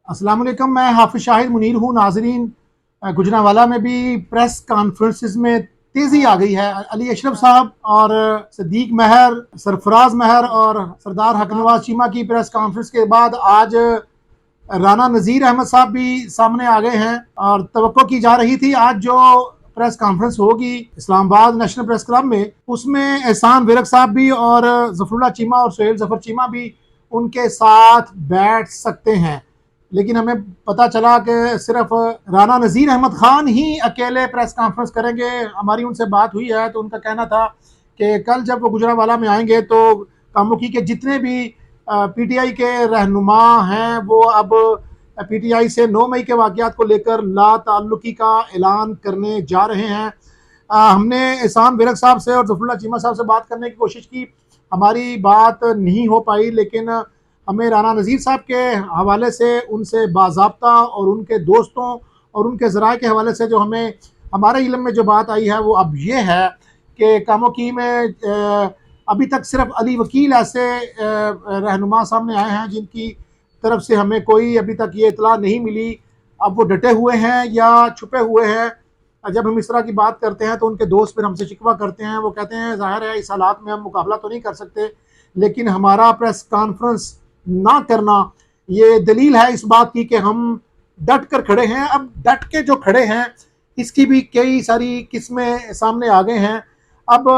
अस्सलाम वालेकुम। मैं हाफिज शाहिद मुनीर हूँ। नाजरीन, गुजरांवाला में भी प्रेस कॉन्फ्रेंसिस में तेजी आ गई है। अली अशरफ साहब और सदीक महर, सरफराज महर और सरदार हक नवाज चीमा की प्रेस कॉन्फ्रेंस के बाद आज राना नज़ीर अहमद साहब भी सामने आ गए हैं और तवक्को की जा रही थी आज जो प्रेस कॉन्फ्रेंस होगी इस्लामाबाद नेशनल प्रेस क्लब में, उसमें एहसान विरक साहब भी और जफरुल्लाह चीमा और सोहेल जफर चीमा भी उनके साथ बैठ सकते हैं। लेकिन हमें पता चला कि सिर्फ राना नज़ीर अहमद खान ही अकेले प्रेस कॉन्फ्रेंस करेंगे। हमारी उनसे बात हुई है तो उनका कहना था कि कल जब वो गुजरांवाला में आएंगे तो कामुकी के जितने भी पीटीआई के रहनुमा हैं वो अब पीटीआई से 9 मई के वाक़यात को लेकर ला ताल्लुकी का ऐलान करने जा रहे हैं। हमने एहसान विरक साहब से और जफरुल्लाह चीमा साहब से बात करने की कोशिश की, हमारी बात नहीं हो पाई, लेकिन हमें राना नज़ीर साहब के हवाले से उनसे बाज़ाब्ता और उनके दोस्तों और उनके ज़राए के हवाले से जो हमें हमारे इल्म में जो बात आई है वो अब ये है कि कामोकी में अभी तक सिर्फ अली वकील ऐसे रहनुमा सामने आए हैं जिनकी तरफ से हमें कोई अभी तक ये इतला नहीं मिली। अब वो डटे हुए हैं या छुपे हुए हैं। जब हम इस तरह की बात करते हैं तो उनके दोस्त फिर हमसे शिकवा करते हैं, वो कहते हैं ज़ाहिर है इस हालात में हम मुकाबला तो नहीं कर सकते, लेकिन हमारा प्रेस कॉन्फ्रेंस ना करना ये दलील है इस बात की कि हम डट कर खड़े हैं। अब डट के जो खड़े हैं इसकी भी कई सारी किस्में सामने आ गए हैं। अब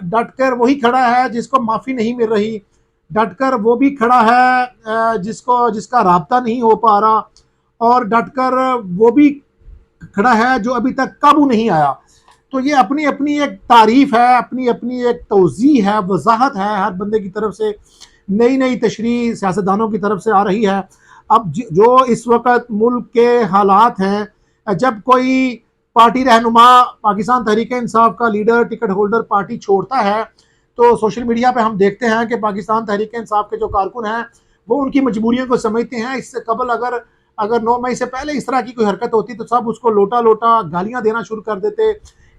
डट कर वही खड़ा है जिसको माफ़ी नहीं मिल रही, डट कर वो भी खड़ा है जिसका राब्ता नहीं हो पा रहा, और डट कर वो भी खड़ा है जो अभी तक काबू नहीं आया। तो ये अपनी अपनी एक तारीफ है, अपनी अपनी एक तोज़ी है, वजाहत है हर बंदे की तरफ से। नई नई तशरीह सियासतदानों की तरफ से आ रही है। अब जो इस वक्त मुल्क के हालात हैं, जब कोई पार्टी रहनुमा पाकिस्तान तहरीक इंसाफ का लीडर टिकट होल्डर पार्टी छोड़ता है तो सोशल मीडिया पे हम देखते हैं कि पाकिस्तान तहरीक इंसाफ के जो कारकुन हैं वो उनकी मजबूरियों को समझते हैं। इससे कबल अगर अगर 9 मई से पहले इस तरह की कोई हरकत होती तो सब उसको लोटा लोटा गालियां देना शुरू कर देते,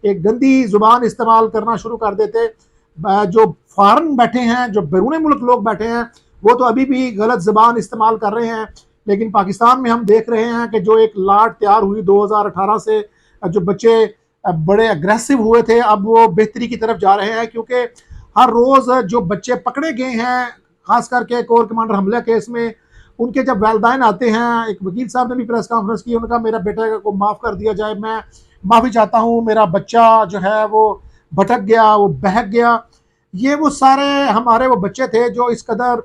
एक गंदी जुबान इस्तेमाल करना शुरू कर देते। जो फॉरन बैठे हैं, जो बैरून मुल्क लोग बैठे हैं, वो तो अभी भी गलत ज़बान इस्तेमाल कर रहे हैं, लेकिन पाकिस्तान में हम देख रहे हैं कि जो एक लाट तैयार हुई 2018 से, जो बच्चे बड़े अग्रेसिव हुए थे अब वो बेहतरी की तरफ जा रहे हैं, क्योंकि हर रोज़ जो बच्चे पकड़े गए हैं खास करके कोर कमांडर हमला केस में, उनके जब वालदैन आते हैं, एक वकील साहब ने भी प्रेस कॉन्फ्रेंस की, उनका मेरा बेटा को माफ़ कर दिया जाए, मैं माफ़ी चाहता हूँ, मेरा बच्चा जो है वो भटक गया, वो बहक गया। ये वो सारे हमारे वो बच्चे थे जो इस कदर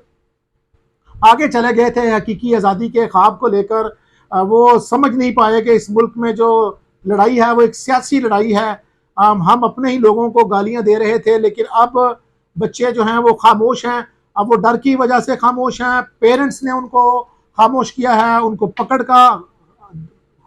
आगे चले गए थे हकीकी आज़ादी के ख्वाब को लेकर। वो समझ नहीं पाए कि इस मुल्क में जो लड़ाई है वो एक सियासी लड़ाई है। हम अपने ही लोगों को गालियां दे रहे थे, लेकिन अब बच्चे जो हैं वो खामोश हैं। अब वो डर की वजह से खामोश हैं, पेरेंट्स ने उनको खामोश किया है, उनको पकड़ का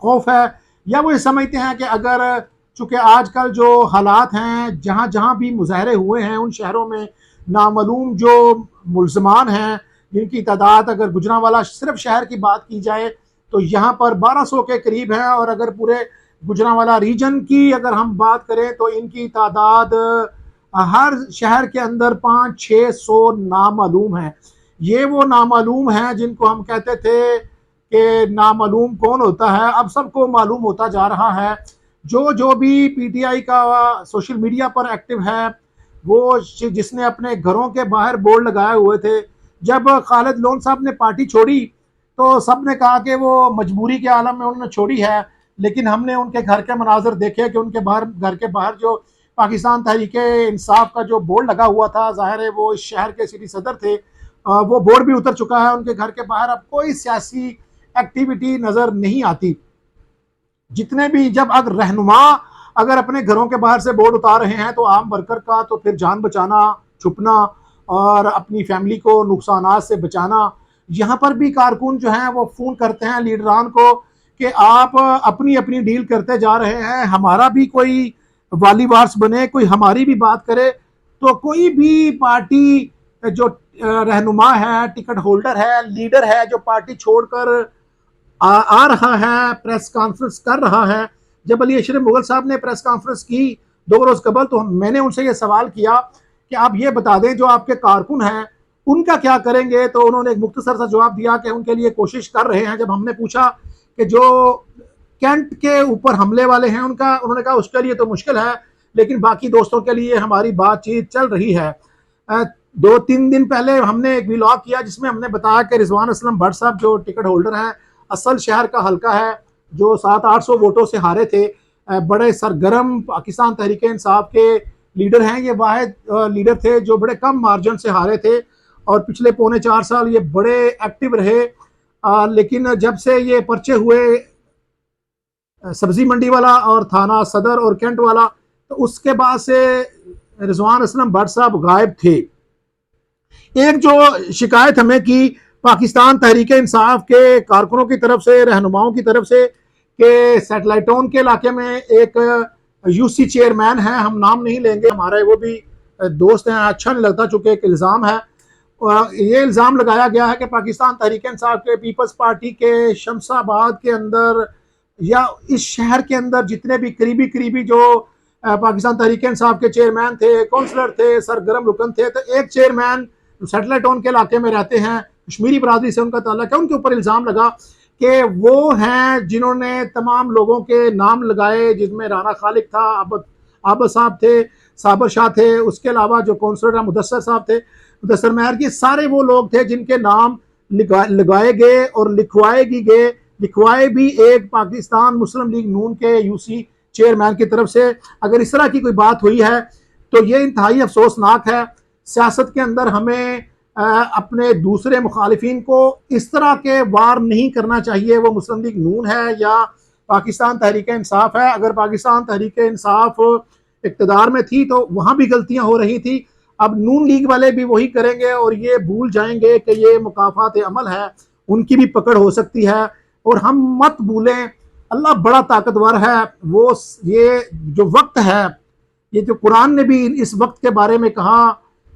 खौफ है, या वो ये समझते हैं कि अगर चूँकि आजकल जो हालात हैं, जहाँ जहाँ भी मुजाहरे हुए हैं उन शहरों में नामालूम जो मुल्ज़मान हैं जिनकी तादाद अगर गुजरांवाला सिर्फ शहर की बात की जाए तो यहाँ पर 1200 के करीब है, और अगर पूरे गुजरांवाला रीजन की अगर हम बात करें तो इनकी तादाद हर शहर के अंदर 500-600 नामालूम है। ये वो नामालूम हैं जिनको हम कहते थे कि नामालूम कौन होता है, अब सबको मालूम होता जा रहा है। जो जो भी पीटीआई का सोशल मीडिया पर एक्टिव है, वो जिसने अपने घरों के बाहर बोर्ड लगाए हुए थे, जब खालिद लोन साहब ने पार्टी छोड़ी तो सब ने कहा कि वो मजबूरी के आलम में उन्होंने छोड़ी है, लेकिन हमने उनके घर के मनाजर देखे कि उनके बाहर, घर के बाहर जो पाकिस्तान तहरीक इंसाफ का जो बोर्ड लगा हुआ था, ज़ाहिर है वो इस शहर के सिटी सदर थे, वो बोर्ड भी उतर चुका है उनके घर के बाहर। अब कोई सियासी एक्टिविटी नज़र नहीं आती। जितने भी जब अगर रहनुमा अगर अपने घरों के बाहर से बोर्ड उतार रहे हैं तो आम वर्कर का तो फिर जान बचाना, छुपना और अपनी फैमिली को नुकसान से बचाना। यहाँ पर भी कारकुन जो हैं वो फ़ोन करते हैं लीडरान को कि आप अपनी अपनी डील करते जा रहे हैं, हमारा भी कोई वाली वार्स बने, कोई हमारी भी बात करे। तो कोई भी पार्टी जो रहनुमा है, टिकट होल्डर है, लीडर है, जो पार्टी छोड़कर आ रहा है, प्रेस कॉन्फ्रेंस कर रहा है। जब अली अशरफ मुगल साहब ने प्रेस कॉन्फ्रेंस की 2 रोज़ कबल तो मैंने उनसे ये सवाल किया कि आप ये बता दें जो आपके कारकुन हैं उनका क्या करेंगे? तो उन्होंने एक मुख्तसर सा जवाब दिया कि उनके लिए कोशिश कर रहे हैं। जब हमने पूछा कि जो कैंट के ऊपर हमले वाले हैं उनका, उन्होंने कहा उसके लिए तो मुश्किल है, लेकिन बाकी दोस्तों के लिए हमारी बातचीत चल रही है। 2-3 दिन पहले हमने एक व्लॉग किया जिसमें हमने बताया कि रिजवान असलम भट्ट साहब जो टिकट होल्डर हैं, असल शहर का हल्का है, जो 700-800 वोटों से हारे थे, बड़े सरगर्म पाकिस्तान तहरीक इंसाफ के लीडर हैं। ये वाहिद लीडर थे जो बड़े कम मार्जिन से हारे थे और पिछले पौने 4 साल ये बड़े एक्टिव रहे। लेकिन जब से ये पर्चे हुए सब्जी मंडी वाला और थाना सदर और कैंट वाला, तो उसके बाद से रिजवान असलम भट्ट साहब गायब थे। एक जो शिकायत हमें की पाकिस्तान तहरीक इंसाफ के कारकुनों की तरफ से, रहनुमाओं की तरफ से, कि सैटेलाइटोन के इलाके में एक यूसी चेयरमैन है, हम नाम नहीं लेंगे, हमारे वो भी दोस्त हैं, अच्छा नहीं लगता चूंकि एक इल्ज़ाम है। ये इल्ज़ाम लगाया गया है कि पाकिस्तान तहरीक इंसाफ के पीपल्स पार्टी के शमशाबाद के अंदर या इस शहर के अंदर जितने भी करीबी करीबी जो पाकिस्तान तहरीक इंसाफ के चेयरमैन थे, काउंसलर थे, सरगर्म रुकन थे, तो एक चेयरमैन सैटेलाइट टाउन के इलाके में रहते हैं, कश्मीरी बरादरी से उनका ताल्लुक है, उनके ऊपर इल्ज़ाम लगा कि वो हैं जिन्होंने तमाम लोगों के नाम लगाए, जिसमें राना खालिक था, आबद साहब थे, साबर शाह थे, उसके अलावा जो काउंसलर मुदस्सर साहब थे, मुदस्सर महर, के सारे वो लोग थे जिनके नाम लगाए गए और लिखवाए भी गए, लिखवाए भी एक पाकिस्तान मुस्लिम लीग नून के यूसी चेयरमैन की तरफ से। अगर इस तरह की कोई बात हुई है तो ये इंतहाई अफसोसनाक है। सियासत के अंदर हमें अपने दूसरे मुखालिफिन को इस तरह के वार नहीं करना चाहिए, वो मुस्लिम लीग नून है या पाकिस्तान तहरीक इंसाफ है। अगर पाकिस्तान तहरीक इंसाफ इक़्तिदार में थी तो वहाँ भी गलतियाँ हो रही थी, अब नून लीग वाले भी वही करेंगे और ये भूल जाएंगे कि ये मुकाफात अमल है, उनकी भी पकड़ हो सकती है। और हम मत भूलें अल्लाह बड़ा ताकतवर है, वो ये जो वक्त है, ये जो कुरान ने भी इस वक्त के बारे में कहा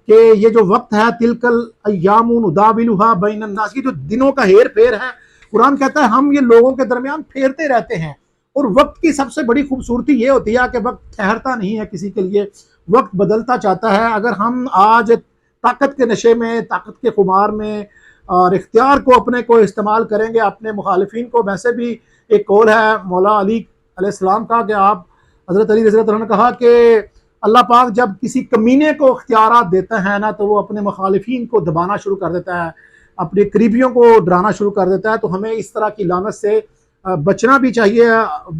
कि ये जो वक्त है, तिलकल अय्यामु नुदाविलुहा बैनन नास, की जो दिनों का हेर फेर है, कुरान कहता है हम ये लोगों के दरमियान फेरते रहते हैं। और वक्त की सबसे बड़ी खूबसूरती ये होती है कि वक्त ठहरता नहीं है किसी के लिए, वक्त बदलता चाहता है। अगर हम आज ताकत के नशे में, ताकत के खुमार में और इख्तियार को अपने को इस्तेमाल करेंगे अपने मुखालिफिन को, वैसे भी एक कौल है मौला अली अलैहिस्सलाम का कि आप हज़रत अली रज़ी अल्लाह ने कहा कि अल्लाह पाक जब किसी कमीने को इख्तियारात देता है ना, तो वो अपने मुखालिफिन को दबाना शुरू कर देता है, अपने करीबियों को डराना शुरू कर देता है। तो हमें इस तरह की लानत से बचना भी चाहिए।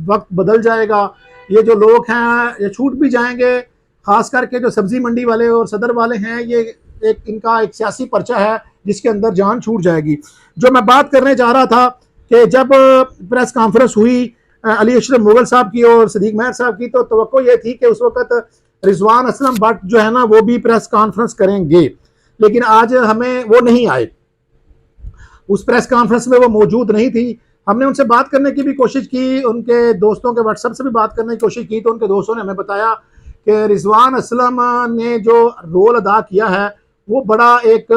वक्त बदल जाएगा, ये जो लोग हैं ये छूट भी जाएंगे, ख़ास करके जो सब्ज़ी मंडी वाले और सदर वाले हैं, ये एक इनका एक सियासी पर्चा है जिसके अंदर जान छूट जाएगी। जो मैं बात करने जा रहा था कि जब प्रेस कॉन्फ्रेंस हुई अली अशरफ मुगल साहब की और सदीक महर साहब की, तो तवक्को ये थी कि उस वक्त रिजवान असलम भट्ट जो है ना वो भी प्रेस कॉन्फ्रेंस करेंगे, लेकिन आज हमें वो नहीं आए, उस प्रेस कॉन्फ्रेंस में वो मौजूद नहीं थी। हमने उनसे बात करने की भी कोशिश की, उनके दोस्तों के व्हाट्सएप से भी बात करने की कोशिश की, तो उनके दोस्तों ने हमें बताया कि रिजवान असलम ने जो रोल अदा किया है वो बड़ा एक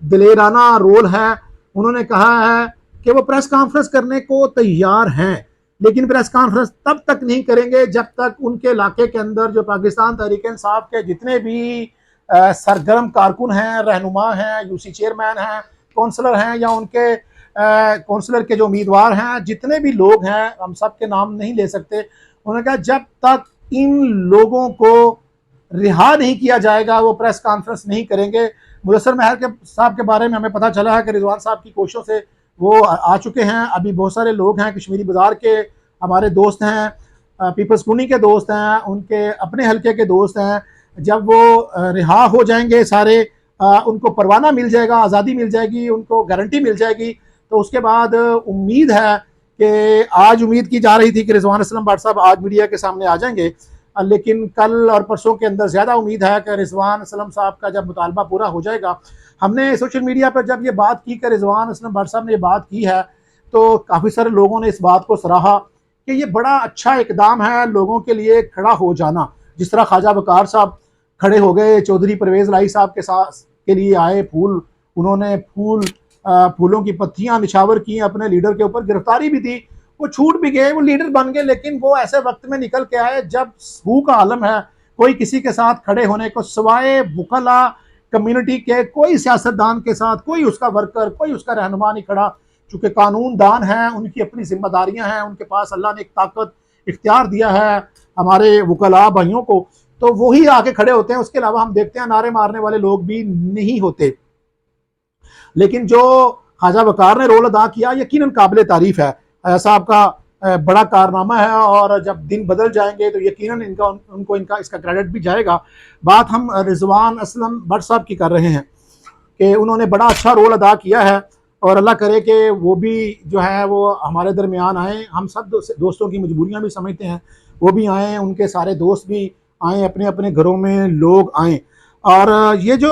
दिलेराना रोल है। उन्होंने कहा है कि वो प्रेस कॉन्फ्रेंस करने को तैयार हैं, लेकिन प्रेस कॉन्फ्रेंस तब तक नहीं करेंगे जब तक उनके इलाके के अंदर जो पाकिस्तान तहरीक इंसाफ के जितने भी सरगर्म कारकुन हैं, रहनुमा हैं, यूसी चेयरमैन हैं, काउंसलर हैं या उनके काउंसलर के जो उम्मीदवार हैं, जितने भी लोग हैं, हम सब के नाम नहीं ले सकते, उन्होंने कहा जब तक इन लोगों को रिहा नहीं किया जाएगा वो प्रेस कॉन्फ्रेंस नहीं करेंगे। मुदस्सर महर के साहब के बारे में हमें पता चला है कि रिजवान साहब की कोशिशों से वो आ चुके हैं। अभी बहुत सारे लोग हैं, कश्मीरी बाज़ार के हमारे दोस्त हैं, पीपल्स कॉलोनी के दोस्त हैं, उनके अपने हल्के के दोस्त हैं, जब वो रिहा हो जाएंगे सारे, उनको परवाना मिल जाएगा, आज़ादी मिल जाएगी, उनको गारंटी मिल जाएगी, तो उसके बाद उम्मीद है कि आज उम्मीद की जा रही थी कि रिजवान असलम भट्ट साहब आज मीडिया के सामने आ जाएंगे, लेकिन कल और परसों के अंदर ज़्यादा उम्मीद है कि रिजवान असलम साहब का जब मुतालबा पूरा हो जाएगा। हमने सोशल मीडिया पर जब ये बात की कि रिजवान असलम भट्ट साहब ने ये बात की है, तो काफ़ी सारे लोगों ने इस बात को सराहा कि ये बड़ा अच्छा इकदाम है लोगों के लिए खड़ा हो जाना। जिस तरह ख्वाजा वकार साहब खड़े हो गए, चौधरी परवेज़ लाई साहब के साथ के लिए आए, उन्होंने फूलों की पत्तियां निछावर की अपने लीडर के ऊपर, गिरफ्तारी भी दी, वो छूट भी गए, वो लीडर बन गए, लेकिन वो ऐसे वक्त में निकल के आए जब सू का आलम है, कोई किसी के साथ खड़े होने को सिवाय वकला कम्युनिटी के कोई सियासतदान के साथ कोई उसका वर्कर, कोई उसका रहनुमा नहीं खड़ा। चूँकि कानूनदान हैं, उनकी अपनी ज़िम्मेदारियाँ हैं, उनके पास अल्लाह ने एक ताकत इख्तियार दिया है हमारे वकला भाइयों को, तो वही आके खड़े होते हैं। उसके अलावा हम देखते हैं नारे मारने वाले लोग भी नहीं होते। लेकिन जो ख्वाजा वकार ने रोल अदा किया यकीनन काबिल तारीफ है। ख्वाजा साहब का बड़ा कारनामा है, और जब दिन बदल जाएंगे तो यकीनन उनको इसका क्रेडिट भी जाएगा। बात हम रिजवान असलम भट्ट साहब की कर रहे हैं कि उन्होंने बड़ा अच्छा रोल अदा किया है, और अल्लाह करे कि वो भी जो है वो हमारे दरमियान आए। हम सब दोस्तों की मजबूरियां भी समझते हैं, वो भी आएँ, उनके सारे दोस्त भी आएँ, अपने अपने घरों में लोग आएँ। और ये जो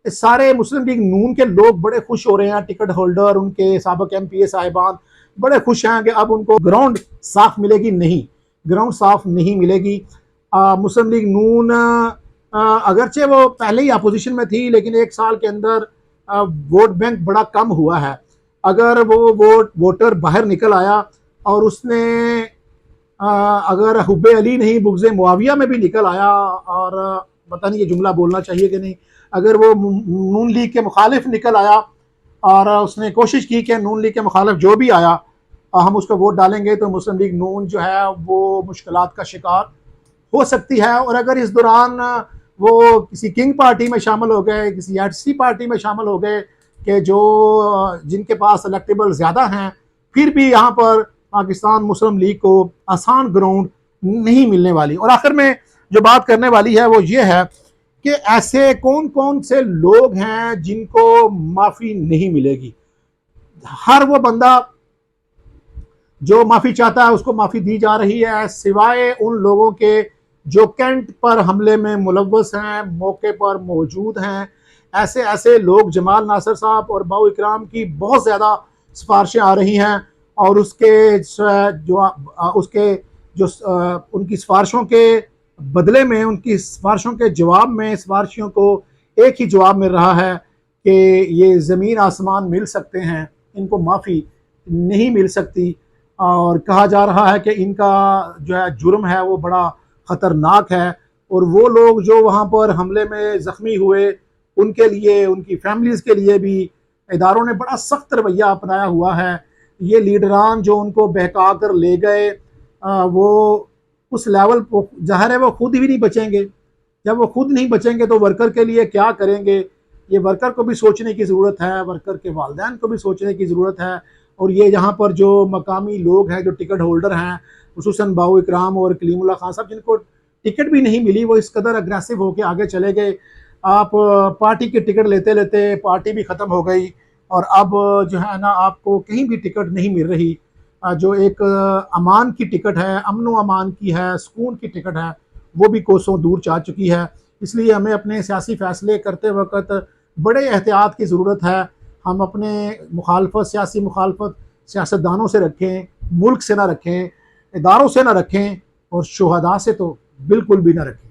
सारे मुस्लिम लीग नून के लोग बड़े खुश हो रहे हैं, टिकट होल्डर, उनके साबिक MPA साहिबान बड़े खुश हैं कि अब उनको ग्राउंड साफ मिलेगी। नहीं, ग्राउंड साफ नहीं मिलेगी। मुस्लिम लीग नून अगरचे वो पहले ही अपोजिशन में थी, लेकिन 1 साल के अंदर वोट बैंक बड़ा कम हुआ है। अगर वो वोटर बाहर निकल आया और उसने अगर हुब्बे अली नहीं बुग़्ज़े मुआविया में भी निकल आया, और पता नहीं ये जुमला बोलना चाहिए कि नहीं, अगर वो नून लीग के मुखालिफ निकल आया और उसने कोशिश की कि नून लीग के मुखालिफ जो भी आया हम उसको वोट डालेंगे, तो मुस्लिम लीग नून जो है वो मुश्किलात का शिकार हो सकती है। और अगर इस दौरान वो किसी किंग पार्टी में शामिल हो गए, किसी HC पार्टी में शामिल हो गए कि जो जिनके पास इलेक्टेबल ज़्यादा हैं, फिर भी यहाँ पर पाकिस्तान मुस्लिम लीग को आसान ग्राउंड नहीं मिलने वाली। और आखिर में जो बात करने वाली है वो ये है कि ऐसे कौन कौन से लोग हैं जिनको माफ़ी नहीं मिलेगी। हर वो बंदा जो माफ़ी चाहता है उसको माफ़ी दी जा रही है, सिवाय उन लोगों के जो कैंट पर हमले में मुलव्वस हैं, मौके पर मौजूद हैं। ऐसे ऐसे लोग, जमाल नासिर साहब और बाऊ इकराम की बहुत ज़्यादा सिफारिशें आ रही हैं, और उनकी सिफारिशों के बदले में, उनकी सिफारिशों के जवाब में सिफारिशियों को एक ही जवाब मिल रहा है कि ये ज़मीन आसमान मिल सकते हैं, इनको माफ़ी नहीं मिल सकती। और कहा जा रहा है कि इनका जो है जुर्म है वो बड़ा ख़तरनाक है, और वो लोग जो वहाँ पर हमले में ज़ख्मी हुए उनके लिए, उनकी फैमिलीज़ के लिए भी इदारों ने बड़ा सख्त रवैया अपनाया हुआ है। ये लीडरान जो उनको बहका कर ले गए, वो उस लेवल को ज़ाहिर है वो खुद भी नहीं बचेंगे। जब वो खुद नहीं बचेंगे तो वर्कर के लिए क्या करेंगे, ये वर्कर को भी सोचने की ज़रूरत है, वर्कर के वालिदैन को भी सोचने की ज़रूरत है। और ये यहाँ पर जो मकामी लोग हैं, जो टिकट होल्डर हैं, खुसूसन बाऊ इकराम और कलीमुल्लाह खान साहब, जिनको टिकट भी नहीं मिली, वो इस कदर अग्रेसिव होकर आगे चले गए। आप पार्टी के टिकट लेते लेते पार्टी भी ख़त्म हो गई, और अब जो है ना आपको कहीं भी टिकट नहीं मिल रही। जो एक अमान की टिकट है, अमन व अमान की है, सुकून की टिकट है, वो भी कोसों दूर जा चुकी है। इसलिए हमें अपने सियासी फ़ैसले करते वक्त बड़े एहतियात की ज़रूरत है। हम अपने सियासी मुखालफत सियासतदानों से रखें, मुल्क से ना रखें, इदारों से ना रखें, और शुहदा से तो बिल्कुल भी ना रखें।